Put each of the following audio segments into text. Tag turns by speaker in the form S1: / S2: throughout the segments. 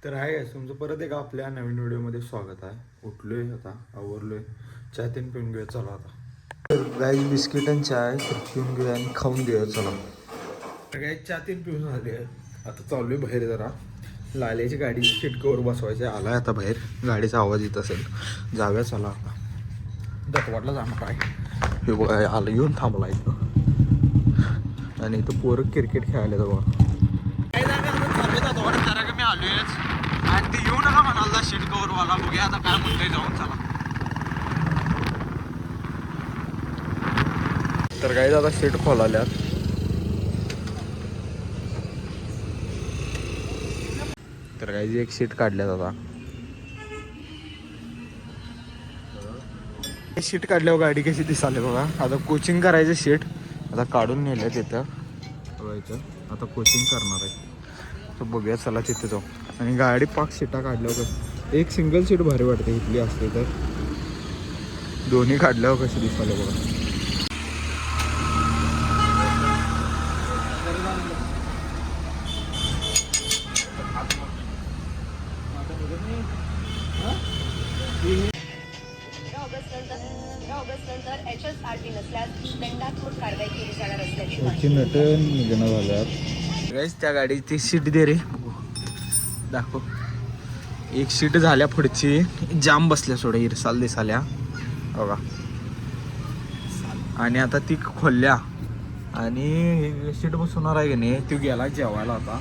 S1: तर आहे तुमचं परत एक आपल्या नवीन व्हिडिओमध्ये स्वागत आहे. उठलोय आता, आवरलोय, चहा तीन पिऊन घेऊया. चला आता गाईज बिस्किट आणि चाय पिऊन घेऊया आणि खाऊन घेऊया. चला गाईज चहा तीन पिऊन झाले. आता चाललोय बाहेर जरा लाल्याची गाडी सीटकवर बसवायची. आलाय आता बाहेर, गाडीचा आवाज येत असेल. जाऊया चला आता. दत्तवाडला जाणार आहे. हे बघा आलं येऊन थांबला इथं. आणि इथं पोरं क्रिकेट खेळायला बघा. मी आलोयच आणि ते येऊ नका म्हणाला सीट कवर वाला. बघूया आता काय म्हणतोय जाऊन. चला तर काही आता सीट खोलाल्यात. तर काही एक सीट काढल्यात आता. सीट काढल्यावर गाडी कशी दिसाले बघा. आता कोचिंग करायचं सीट आता काढून नेलं तिथं बघायचं. आता कोचिंग करणार आहे तर बघूया चला तिथे जाऊ. आणि गाडी पाच सीटा काढल्यावर एक सिंगल सीट भारी वाटते इथली असते तर. दोन्ही काढल्यावर कशी दिसाले बघा. त्या गाडीची सीट दे रे दाखव. एक सीट झाल्या पुढची जाम बसल्या सोडा इरसाल दिसाल्या बघा. आणि आता ती खोलल्या आणि सीट बसवणार आहे की नाही. ती गेला जेवायला आता.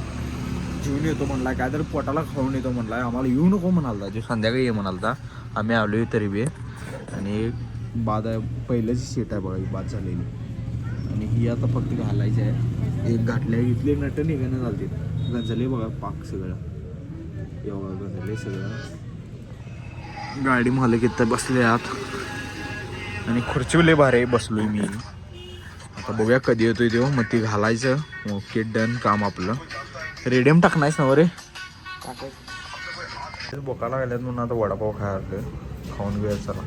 S1: जेवून येतो म्हणला, काय तर पोटाला खाऊन येतो म्हणलाय. आम्हाला येऊ नको म्हणालता, जे संध्याकाळी ये म्हणालता. आम्ही आलोय तरी बी. आणि बाद आहे पहिल्याची सीट आहे बघा ही बाद झालेली. आणि ही आता फक्त घालायची आहे. एक घातल्या इथले नट निघणं घालते. गंजले बघा पाक सगळं एवढं गंजले सगळं. गाडी मालक इथं बसले आत आणि खुर्चीले भारे बसलोय मी. आता बघूया कधी येतोय तेव्हा मग ती घालायचं. ओके डन काम आपलं. रेडियम टाकणायस ना रे. बोकाला गेल्यात म्हणून आता वडापाव खायला खाऊन घेऊया चला.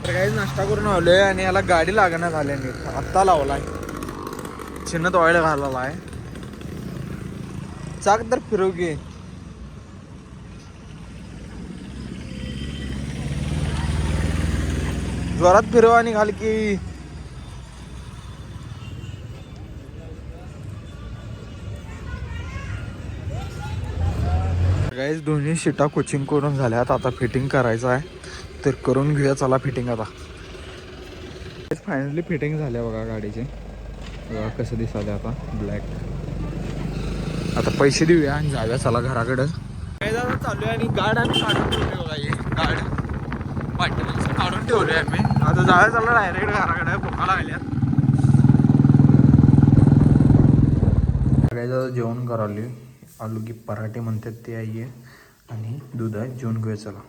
S1: तर काही नाश्ता करून आलोय आणि याला गाडी लागण्यात आली. आत्ता लावलाय चिन्ह ऑइल घालायला आहे. चाक तर फिरव घे. जोरात फिरव आणि घाल की. गाईज दोन्ही सीटा कोचिंग करून झाल्यात. आता फिटिंग करायचं आहे तर करून घेऊया चला फिटिंग. आता फायनली फिटिंग झाल्या बघा गाडीचे. बघा कसं दिसाले आता ब्लॅक. आता पैसे देऊया आणि जाऊया चला घराकडं. काय जाऊ चालू आहे आणि गाड आम्ही काढून ठेवले बघा. हे गाड पाठी काढून ठेवले आम्ही. आता जाऊया चला डायरेक्ट घराकडे. भुका लागल्यात. काय जाऊ जेवण करावली. आलू की पराठे म्हणतात ते आहे आणि दूध आहे. जेवण घेऊया चला.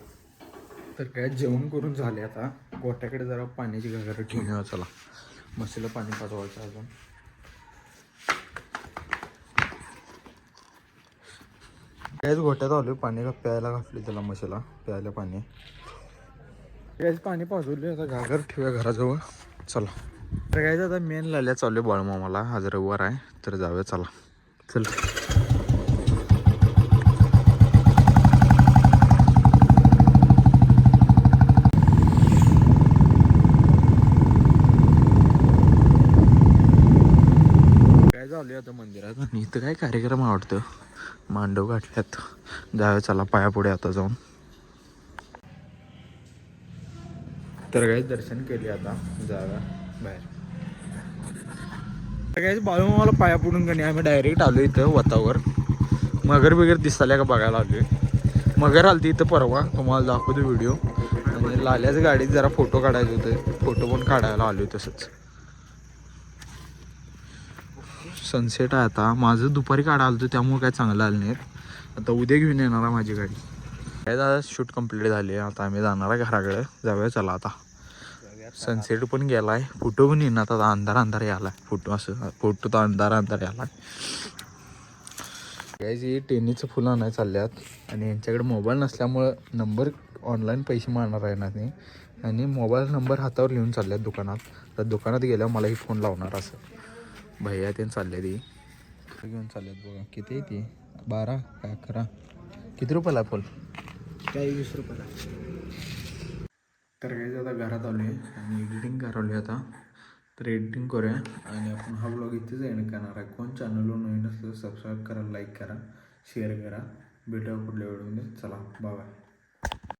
S1: तर काय जेवण करून झाले. आता गोट्याकडे जरा पाण्याची घागर ठेवून चला. म्हशीला पाणी पाजवायचं अजून. काहीच गोट्यात आलो पाणी प्यायला घातले त्याला. म्हशीला प्यायला पाणी काहीच पाणी पाजवले. आता घागर ठेवूया घराजवळ चला. तर काय आता मेन लाल्या चालू आहे बाळमामाला. आज रविवार आहे तर जाऊया चला. चल आता मंदिरात. आणि इथं काय कार्यक्रम आवडतं. मांडव गाठल्यात. जाऊया चला पाया पुढे आता जाऊन. तर काही दर्शन केले. आता जाऊया बाहेर. काही बाळूमामाला पाया पडून का नाही आम्ही डायरेक्ट आलो इथं वतावर. मगर वगैरे दिसताल्या का बघायला आलोय. मगर आलती इथं परवा. तुम्हाला दाखवतो व्हिडिओ. आणि लाल्याच गाडीत जरा फोटो काढायचे होते. फोटो पण काढायला आलोय तसंच. सनसेट आहे आता. माझं दुपारी काढा आलं होतं त्यामुळे काय चांगलं आलं नाहीत. आता उद्या घेऊन येणार आहे माझी गाडी. काय दादा शूट कंप्लीट झाली. आता आम्ही जाणार आहे घराकडे. जाऊया चला आता. सनसेट पण गेला आहे. फोटो पण येणार. आता अंधार अंधार यायला आहे. फोटो असं फोटो तर अंधार अंधार यायला आहे. काय टेनीचं फुलं आणायला चालल्यात. आणि यांच्याकडे मोबाईल नसल्यामुळं नंबर ऑनलाईन पैसे मारणार आहे ना ते. आणि मोबाईल नंबर हातावर लिहून चालल्यात दुकानात. तर दुकानात गेल्यावर मलाही फोन लावणार असं भैया ते चालले ती घेऊन चाललेत बघा. किती आहे ती 12 काय 11 किती रुपयाला फुल?
S2: काही 20 रुपयाला.
S1: तर काही आता घरात आलो आहे आणि एडिटिंग करावली आता. तर एडिटिंग करूया आणि आपण हा ब्लॉग इथेच एंड करणार आहे. कोण चॅनलवर नवीन असलं सबस्क्राईब करा, लाईक करा, शेअर करा. भेटूया पुढल्या व्हिडिओमध्ये. चला बाय.